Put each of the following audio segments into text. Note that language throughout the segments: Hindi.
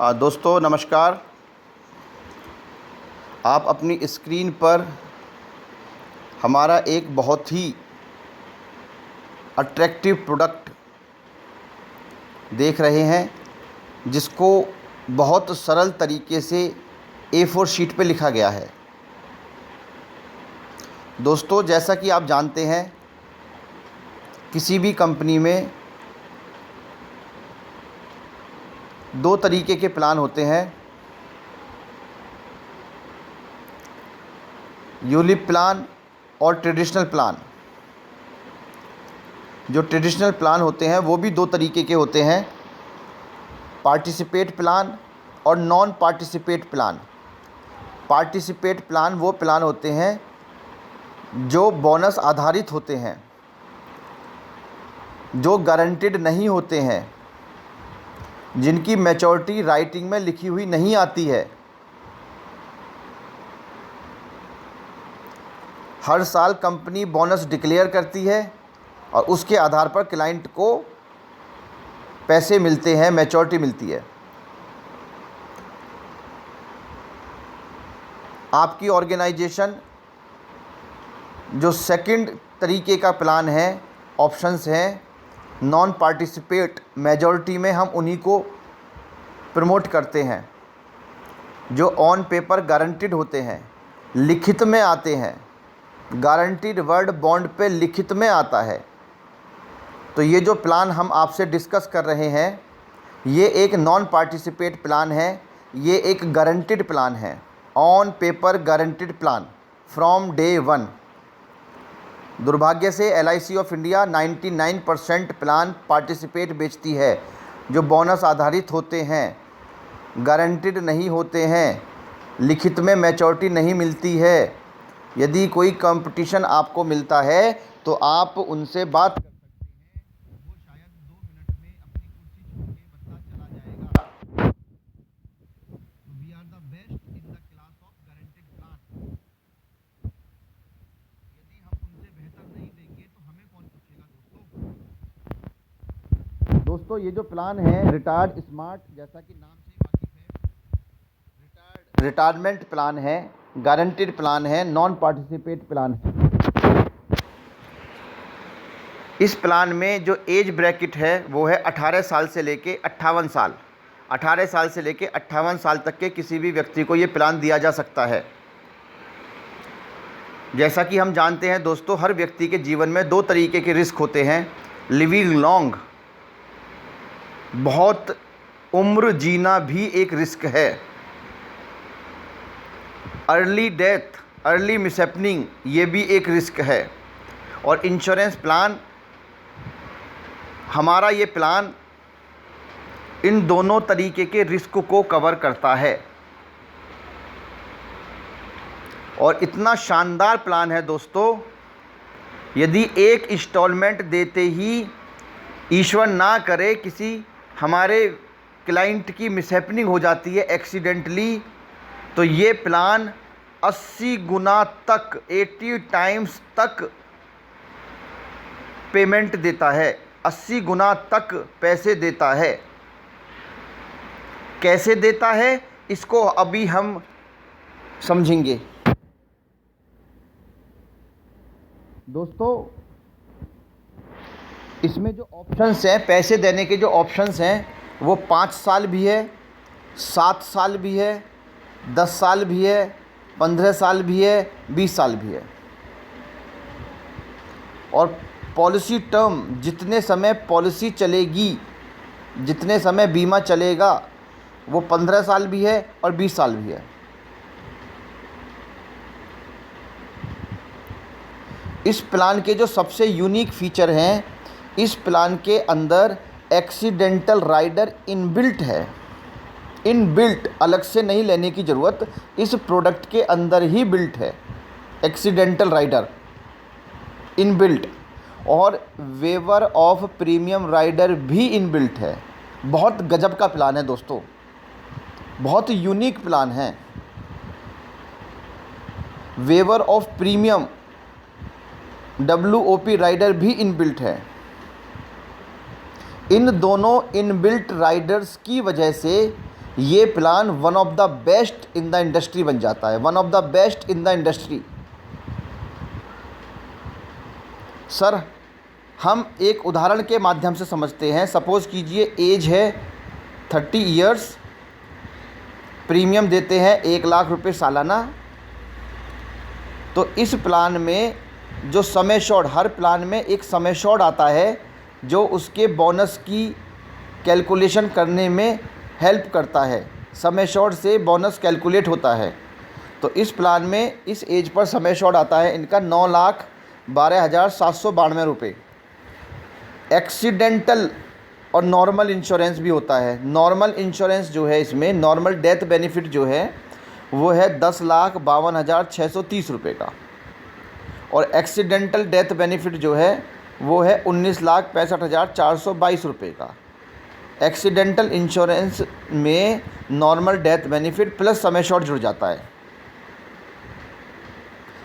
दोस्तों नमस्कार। आप अपनी स्क्रीन पर हमारा एक बहुत ही अट्रैक्टिव प्रोडक्ट देख रहे हैं, जिसको बहुत सरल तरीके से A4 शीट पे लिखा गया है। दोस्तों, जैसा कि आप जानते हैं, किसी भी कंपनी में दो तरीके के प्लान होते हैं, यूलिप प्लान और ट्रेडिशनल प्लान। जो ट्रेडिशनल प्लान होते हैं वो भी दो तरीके के होते हैं, पार्टिसिपेट प्लान और non participate plan. Participate plan वो प्लान होते हैं जो बोनस आधारित होते हैं, जो गारंटीड नहीं होते हैं, जिनकी मैच्योरिटी राइटिंग में लिखी हुई नहीं आती है। हर साल कंपनी बोनस डिक्लेयर करती है और उसके आधार पर क्लाइंट को पैसे मिलते हैं, मैच्योरिटी मिलती है। आपकी ऑर्गेनाइजेशन जो सेकंड तरीके का प्लान है, ऑप्शंस हैं नॉन पार्टिसिपेट, मेजॉरिटी में हम उन्हीं को प्रमोट करते हैं, जो ऑन पेपर गारंटीड होते हैं, लिखित में आते हैं। गारंटीड वर्ड बॉन्ड पे लिखित में आता है। तो ये जो प्लान हम आपसे डिस्कस कर रहे हैं, ये एक नॉन पार्टिसिपेट प्लान है, ये एक गारंटीड प्लान है, on paper guaranteed plan from day one. दुर्भाग्य से LIC of India 99% plan participate बेचती है, जो बोनस आधारित होते हैं, गारंटीड नहीं होते हैं, लिखित में मैच्योरिटी नहीं मिलती है। यदि कोई कंपटीशन आपको मिलता है तो आप उनसे बात कर सकते हैं, वो शायद 2 मिनट में अपनी कुर्सी छोड़ के बंदा चला जाएगा। We are the best in the class of guaranteed plan. यदि हम उनसे बेहतर नहीं देंगे तो हमें कौन पूछेगा। दोस्तों, ये जो प्लान है रिटायर्ड स्मार्ट, जैसा कि नाम से ही वाकिफ है, रिटायरमेंट प्लान है, गारंटीड प्लान है, नॉन पार्टिसिपेट प्लान है। इस प्लान में जो एज ब्रैकेट है वो है 18 साल से लेके 58 साल। 18 साल से लेके 58 साल तक के किसी भी व्यक्ति को ये प्लान दिया जा सकता है। जैसा कि हम जानते हैं दोस्तों, हर व्यक्ति के जीवन में दो तरीके के रिस्क होते हैं। लिविंग लॉन्ग, बहुत उम्र जीना भी एक रिस्क है। अर्ली डेथ, अर्ली मिसहैपनिंग, ये भी एक रिस्क है। और इंश्योरेंस प्लान, हमारा ये प्लान इन दोनों तरीके के रिस्क को कवर करता है। और इतना शानदार प्लान है दोस्तों, यदि एक इंस्टॉलमेंट देते ही ईश्वर ना करे किसी हमारे क्लाइंट की मिसहैपनिंग हो जाती है एक्सीडेंटली, तो ये प्लान 80 गुना तक, 80 टाइम्स तक पेमेंट देता है, 80 गुना तक पैसे देता है। कैसे देता है इसको अभी हम समझेंगे। दोस्तों, इसमें जो ऑप्शंस हैं, पैसे देने के जो ऑप्शंस हैं, वो 5 साल भी है, 7 साल भी है, 10 साल भी है, 15 साल भी है, 20 साल भी है। और पॉलिसी टर्म, जितने समय पॉलिसी चलेगी, जितने समय बीमा चलेगा, वो 15 साल भी है और 20 साल भी है। इस प्लान के जो सबसे यूनिक फीचर हैं, इस प्लान के अंदर एक्सीडेंटल राइडर इनबिल्ट है। इनबिल्ट, अलग से नहीं लेने की ज़रूरत, इस प्रोडक्ट के अंदर ही बिल्ट है एक्सीडेंटल राइडर इनबिल्ट। और वेवर ऑफ प्रीमियम राइडर भी इनबिल्ट है। बहुत गजब का प्लान है दोस्तों, बहुत यूनिक प्लान है। Waiver of premium WOP rider भी इनबिल्ट है। इन दोनों इनबिल्ट राइडर्स की वजह से ये plan one of the best in the industry बन जाता है, one of the best in the industry. Sir, हम एक उदाहरण के माध्यम से समझते हैं। सपोज़ कीजिए एज है 30 ईयर्स, प्रीमियम देते हैं 1 लाख रुपए सालाना। तो इस प्लान में जो सम एश्योर्ड, हर प्लान में एक सम एश्योर्ड आता है जो उसके बोनस की कैलकुलेशन करने में हेल्प करता है। सम एश्योर्ड से बोनस कैलकुलेट होता है। तो इस प्लान में इस एज पर सम एश्योर्ड आता है इनका 9,12,792 रुपये। एक्सीडेंटल और नॉर्मल इंश्योरेंस भी होता है। नॉर्मल इंश्योरेंस जो है, इसमें नॉर्मल डेथ बेनिफिट जो है वो है 10,52,630 रुपये का, और एक्सीडेंटल डेथ बेनिफिट जो है वो है 19,65,422 रुपये का। एक्सीडेंटल इंश्योरेंस में normal death benefit plus sum assured जुड़ जाता है।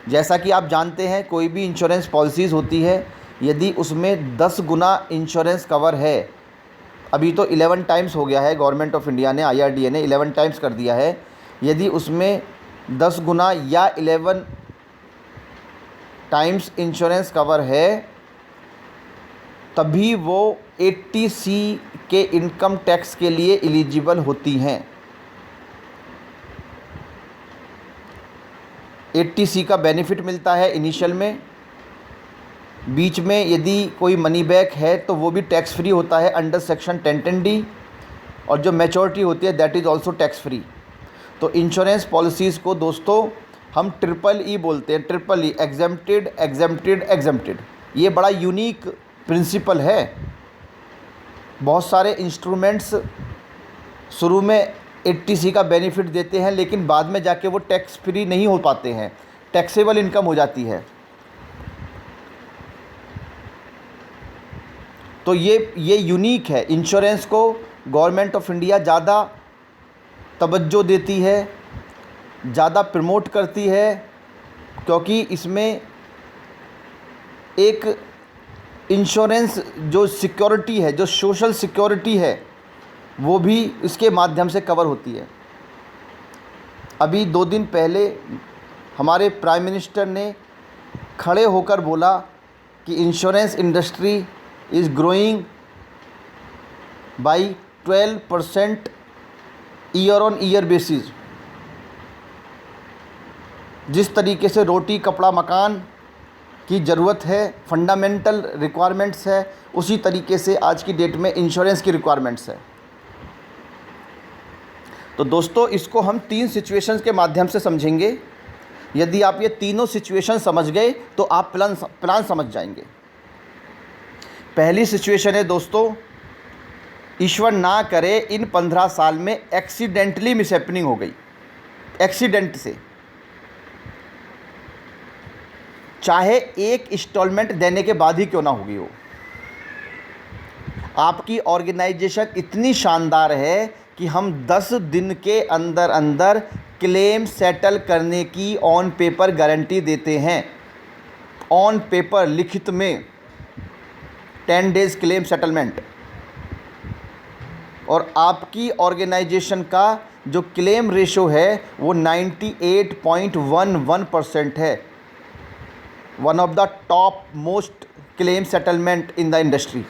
जैसा कि आप जानते हैं, कोई भी इंश्योरेंस पॉलिसीज़ होती है, यदि उसमें 10 गुना इंश्योरेंस कवर है, अभी तो 11 टाइम्स हो गया है, गवर्नमेंट ऑफ इंडिया ने, IRDA ने 11 टाइम्स कर दिया है। यदि उसमें 10 गुना या 11 टाइम्स इंश्योरेंस कवर है, तभी वो 80C के इनकम टैक्स के लिए एलिजिबल होती हैं। 80C का बेनिफिट मिलता है इनिशियल में। बीच में यदि कोई मनी बैक है तो वो भी टैक्स फ्री होता है अंडर सेक्शन 1010D, और जो मैच्योरिटी होती है that is also tax free. तो इंश्योरेंस पॉलिसीज़ को दोस्तों हम EEE बोलते हैं, EEE, एग्जेम्प्टेड एग्जेम्प्टेड एग्जेम्प्टेड। ये बड़ा यूनिक प्रिंसिपल है। बहुत सारे इंस्ट्रूमेंट्स शुरू में 80C का बेनिफिट देते हैं, लेकिन बाद में जाके वो टैक्स फ्री नहीं हो पाते हैं, टैक्सेबल इनकम हो जाती है। तो ये यूनिक है। इंश्योरेंस को गवर्नमेंट ऑफ इंडिया ज़्यादा तवज्जो देती है, ज़्यादा प्रमोट करती है, क्योंकि इसमें एक इंश्योरेंस जो सिक्योरिटी है, जो सोशल सिक्योरिटी है, वो भी इसके माध्यम से कवर होती है। अभी 2 दिन पहले हमारे प्राइम मिनिस्टर ने खड़े होकर बोला कि insurance industry is growing by 12% year on year basis. जिस तरीके से रोटी कपड़ा मकान की ज़रूरत है, फंडामेंटल रिक्वायरमेंट्स है, उसी तरीके से आज की डेट में इंश्योरेंस की रिक्वायरमेंट्स है। तो दोस्तों, इसको हम 3 सिचुएशंस के माध्यम से समझेंगे। यदि आप ये तीनों सिचुएशन समझ गए तो आप प्लान समझ जाएंगे। पहली सिचुएशन है दोस्तों, ईश्वर ना करे इन 15 साल में एक्सीडेंटली मिसहैपनिंग हो गई, एक्सीडेंट से, चाहे एक इंस्टॉलमेंट देने के बाद ही क्यों ना होगी हो। आपकी ऑर्गेनाइजेशन इतनी शानदार है कि हम 10 दिन के अंदर अंदर क्लेम सेटल करने की ऑन पेपर गारंटी देते हैं। ऑन पेपर, लिखित में 10 डेज क्लेम सेटलमेंट। और आपकी ऑर्गेनाइजेशन का जो क्लेम रेशो है वो 98.11% है। One of the top most claim settlement in the industry.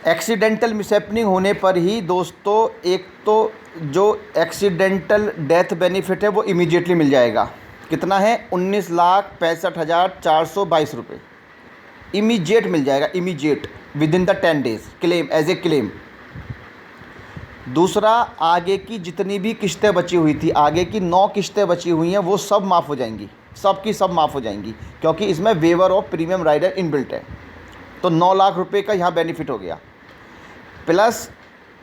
Accidental mishappening होने पर ही दोस्तों, एक तो जो एक्सीडेंटल डेथ बेनिफिट है वो इमीडिएटली मिल जाएगा। कितना है? 19,65,422 रुपये इमीडिएट मिल जाएगा, immediate within the 10 days claim, as a claim. दूसरा, आगे की जितनी भी किस्तें बची हुई थी, आगे की 9 किस्तें बची हुई हैं, वो सब माफ़ हो जाएंगी, सब की सब माफ़ हो जाएंगी, क्योंकि इसमें waiver of premium rider inbuilt है। तो 9 लाख रुपए का यहाँ बेनिफिट हो गया। Plus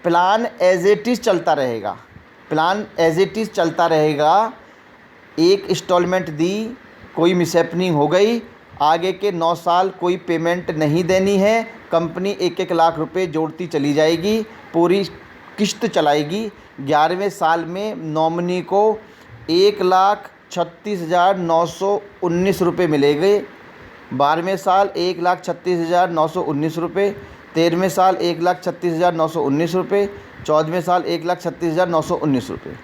plan as it is चलता रहेगा, प्लान एज इट इज़ चलता रहेगा। एक इंस्टॉलमेंट दी, कोई मिसहैपनिंग हो गई, आगे के 9 साल कोई पेमेंट नहीं देनी है, कंपनी 1-1 लाख रुपए जोड़ती चली जाएगी, पूरी किस्त चलाएगी। 11वें साल में नॉमिनी को 1,36,919 रुपये मिलेंगे, 12वें साल 1,36,919 रुपये, 13वें साल 1,36,919 रुपये, 14वें साल 1,36,919 रुपये।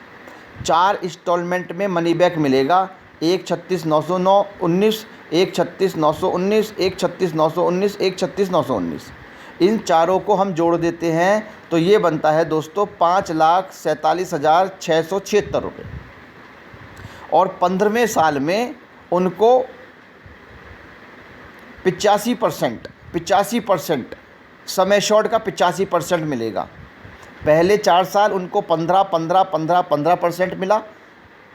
4 इंस्टॉलमेंट में मनी बैक मिलेगा। 1,36,919, 1,36,919, 1,36,919, 1,36,919। इन चारों को हम जोड़ देते हैं तो ये बनता है दोस्तों 5,47,676 रुपये। और 15वें साल में उनको 85% समय शॉर्ट का 85% मिलेगा। पहले 4 साल उनको 15% मिला,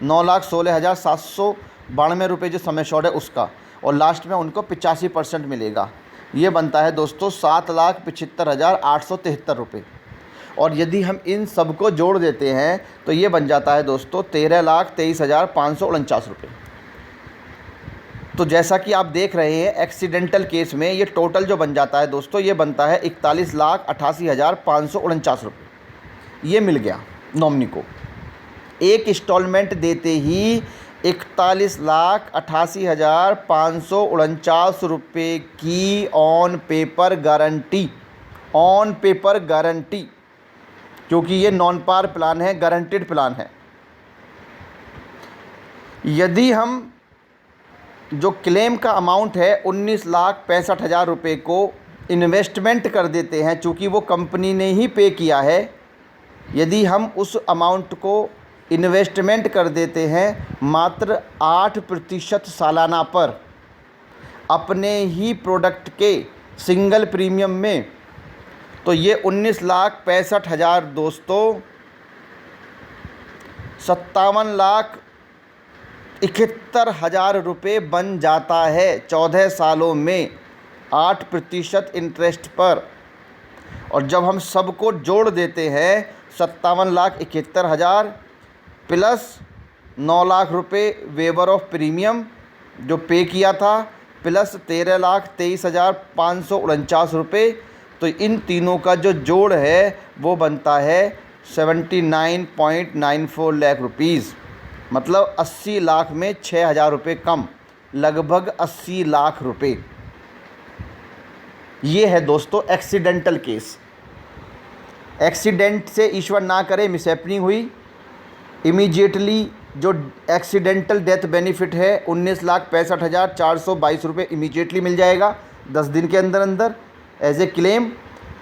9,16,792 रुपये जो समय शॉर्ट है उसका, और लास्ट में उनको 85% मिलेगा। ये बनता है दोस्तों 7,75,873 रुपये। और यदि हम इन सब को जोड़ देते हैं तो ये बन जाता है दोस्तों 13,23,549 रुपये। तो जैसा कि आप देख रहे हैं एक्सीडेंटल केस में ये टोटल जो बन जाता है दोस्तों, ये बनता है 41,88,549 रुपये। ये मिल गया नॉमिनी को। एक इंस्टॉलमेंट देते ही 41,88,549 रुपये की ऑन पेपर गारंटी, क्योंकि ये नॉन पार प्लान है, गारंटेड प्लान है। यदि हम जो क्लेम का अमाउंट है 19,65,000 रुपये को इन्वेस्टमेंट कर देते हैं, चूँकि वो कंपनी ने ही पे किया है, यदि हम उस अमाउंट को इन्वेस्टमेंट कर देते हैं मात्र 8% सालाना पर अपने ही प्रोडक्ट के सिंगल प्रीमियम में, तो ये 19,65,000 दोस्तों 57,71,000 रुपये बन जाता है 14 सालों में 8% इंटरेस्ट पर। और जब हम सबको जोड़ देते हैं 57,71,000 प्लस 9 लाख रुपये वेवर ऑफ प्रीमियम जो पे किया था, प्लस 13,23,549 रुपये, तो इन तीनों का जो जोड़ है वो बनता है 79.94 लाख रुपीज़। मतलब 80 लाख में 6,000 रुपये कम, लगभग 80 लाख रुपये। ये है दोस्तों एक्सीडेंटल केस। एक्सीडेंट से ईश्वर ना करे मिसहैपनिंग हुई, इमीडिएटली जो एक्सीडेंटल डेथ बेनिफिट है 19,65,422 रुपये इमीडिएटली मिल जाएगा 10 दिन के अंदर अंदर एज ए क्लेम।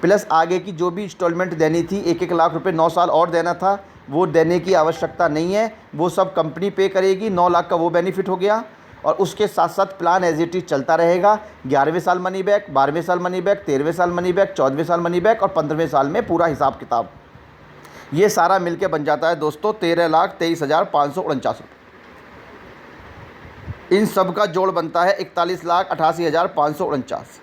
प्लस आगे की जो भी इंस्टॉलमेंट देनी थी 1-1 लाख रुपए 9 साल और देना था, वो देने की आवश्यकता नहीं है, वो सब कंपनी पे करेगी। 9 लाख का वो बेनिफिट हो गया। और उसके साथ साथ प्लान एज इट इज चलता रहेगा। 11वें साल मनी बैक, 12वें साल मनी बैक, 13वें साल मनी बैक, 14वें साल मनी बैक और 15वें साल में पूरा हिसाब किताब। ये सारा मिलके बन जाता है दोस्तों 13,23,549 रुपये। इन सब का जोड़ बनता है 41,88,549।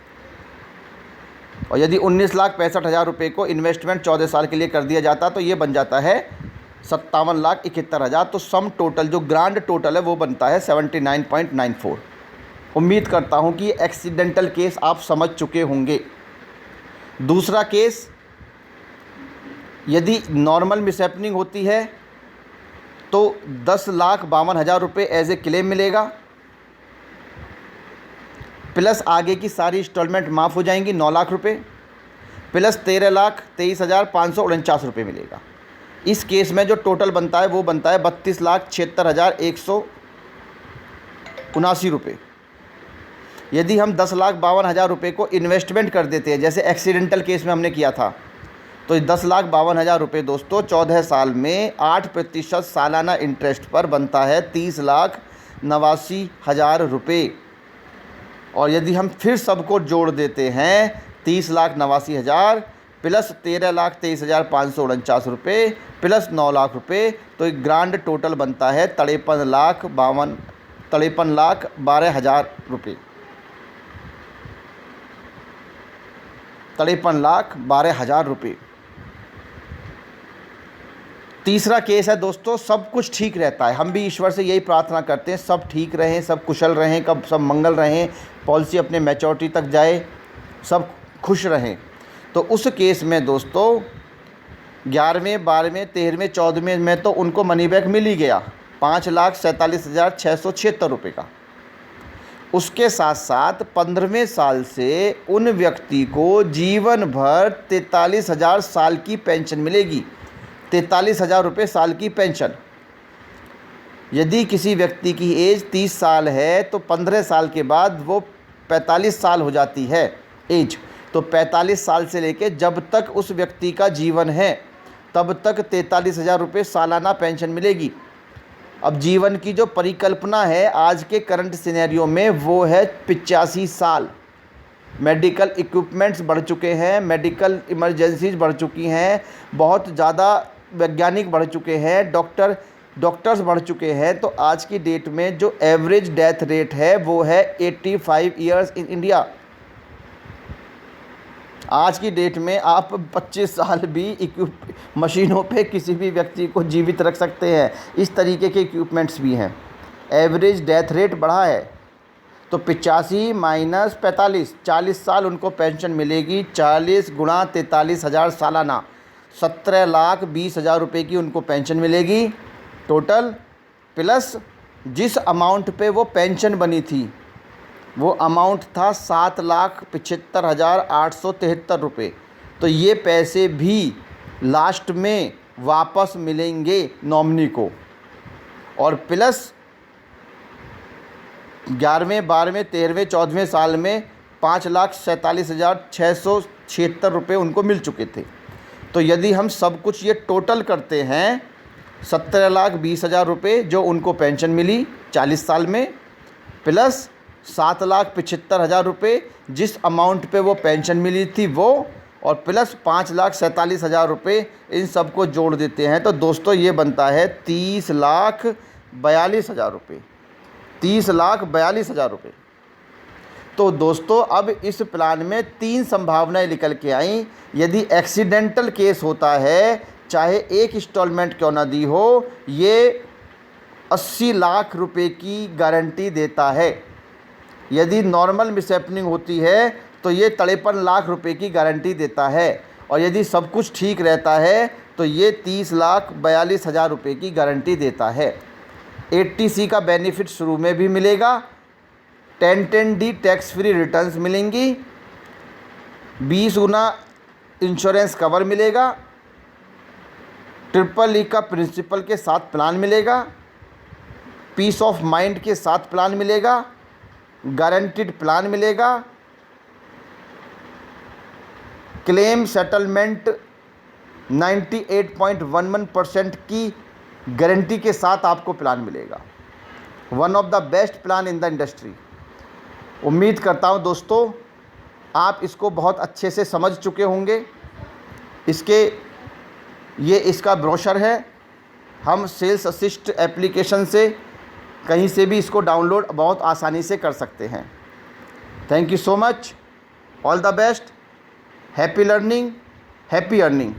और यदि 19,65,000 रुपये को इन्वेस्टमेंट 14 साल के लिए कर दिया जाता तो ये बन जाता है 57,71,000। तो सम टोटल जो ग्रांड टोटल है वो बनता है 79.94। उम्मीद करता हूँ कि एक्सीडेंटल केस आप समझ चुके होंगे। दूसरा केस, यदि नॉर्मल मिसहैपनिंग होती है तो 10,52,000 रुपये एज ए क्लेम मिलेगा, प्लस आगे की सारी इंस्टॉलमेंट माफ़ हो जाएंगी 9 लाख रुपये, प्लस 13,23,549 रुपये मिलेगा। इस केस में जो टोटल बनता है वो बनता है 32,76,179 रुपये। यदि हम 10,52,000 रुपये को इन्वेस्टमेंट कर देते हैं जैसे एक्सीडेंटल केस में हमने किया था, तो 10,52,000 रुपये दोस्तों 14 साल में 8% सालाना इंटरेस्ट पर बनता है 30,89,000 रुपये। और यदि हम फिर सबको जोड़ देते हैं 30,89,000 प्लस 13,23,549 रुपये प्लस 9 लाख रुपये, तो एक ग्रांड टोटल बनता है 53,12,000 रुपये। 53,12,000 रुपये। तीसरा केस है दोस्तों, सब कुछ ठीक रहता है, हम भी ईश्वर से यही प्रार्थना करते हैं सब ठीक रहें, सब कुशल रहें, कब सब मंगल रहें, पॉलिसी अपने मैच्योरिटी तक जाए, सब खुश रहें। तो उस केस में दोस्तों 11वें, 12वें, 13वें, 14वें में तो उनको मनी बैक मिल ही गया 5,47,676 रुपये का। उसके साथ साथ 15वें साल से उन व्यक्ति को जीवन भर 43,000 साल की पेंशन मिलेगी। 43,000 रुपये साल की पेंशन। यदि किसी व्यक्ति की एज 30 साल है तो 15 साल के बाद वो 45 साल हो जाती है एज। तो 45 साल से लेके जब तक उस व्यक्ति का जीवन है तब तक 43,000 रुपये सालाना पेंशन मिलेगी। अब जीवन की जो परिकल्पना है आज के करंट सिनेरियो में वो है 85 साल। मेडिकल इक्विपमेंट्स बढ़ चुके हैं, मेडिकल इमरजेंसीज बढ़ चुकी हैं, बहुत ज़्यादा वैज्ञानिक बढ़ चुके हैं, डॉक्टर्स बढ़ चुके हैं। तो आज की डेट में जो एवरेज डेथ रेट है वो है 85 ईयर्स इन इंडिया। आज की डेट में आप 25 साल भी मशीनों पे किसी भी व्यक्ति को जीवित रख सकते हैं। इस तरीके के इक्विपमेंट्स भी हैं। एवरेज डेथ रेट बढ़ा है। तो 85 माइनस 45, 40 साल उनको पेंशन मिलेगी। 40 गुणा 43,000 सालाना, 17,20,000 रुपये की उनको पेंशन मिलेगी टोटल। प्लस जिस अमाउंट पे वो पेंशन बनी थी वो अमाउंट था 7,75,873 रुपये। तो ये पैसे भी लास्ट में वापस मिलेंगे नॉमिनी को। और प्लस 11वें 12वें 13वें 14वें साल में 5,47,676 रुपये उनको मिल चुके थे। तो यदि हम सब कुछ ये टोटल करते हैं 17,20,000 रुपये जो उनको पेंशन मिली 40 साल में, प्लस 7,75,000 रुपये जिस अमाउंट पे वो पेंशन मिली थी वो, और प्लस 5,47,000 रुपये, इन सब को जोड़ देते हैं तो दोस्तों ये बनता है 30,42,000 रुपये। 30,42,000 रुपये। तो दोस्तों अब इस प्लान में 3 संभावनाएं निकल के आई। यदि एक्सीडेंटल केस होता है, चाहे एक इंस्टॉलमेंट क्यों ना दी हो, ये 80 लाख रुपए की गारंटी देता है। यदि नॉर्मल मिसहैपनिंग होती है तो ये 53 लाख रुपए की गारंटी देता है। और यदि सब कुछ ठीक रहता है तो ये 30,42,000 रुपये की गारंटी देता है। 80C का बेनिफिट शुरू में भी मिलेगा। 1010D टैक्स फ्री रिटर्न्स मिलेंगी। 20 गुना इंश्योरेंस कवर मिलेगा। EEE का प्रिंसिपल के साथ प्लान मिलेगा। पीस ऑफ माइंड के साथ प्लान मिलेगा। गारंटीड प्लान मिलेगा। क्लेम सेटलमेंट 98.11% की गारंटी के साथ आपको प्लान मिलेगा। One of the best plan in the industry. उम्मीद करता हूँ दोस्तों आप इसको बहुत अच्छे से समझ चुके होंगे। इसका ब्रोशर है। हम सेल्स असिस्ट एप्लीकेशन से कहीं से भी इसको डाउनलोड बहुत आसानी से कर सकते हैं। Thank you so much. All the best. Happy learning, happy earning.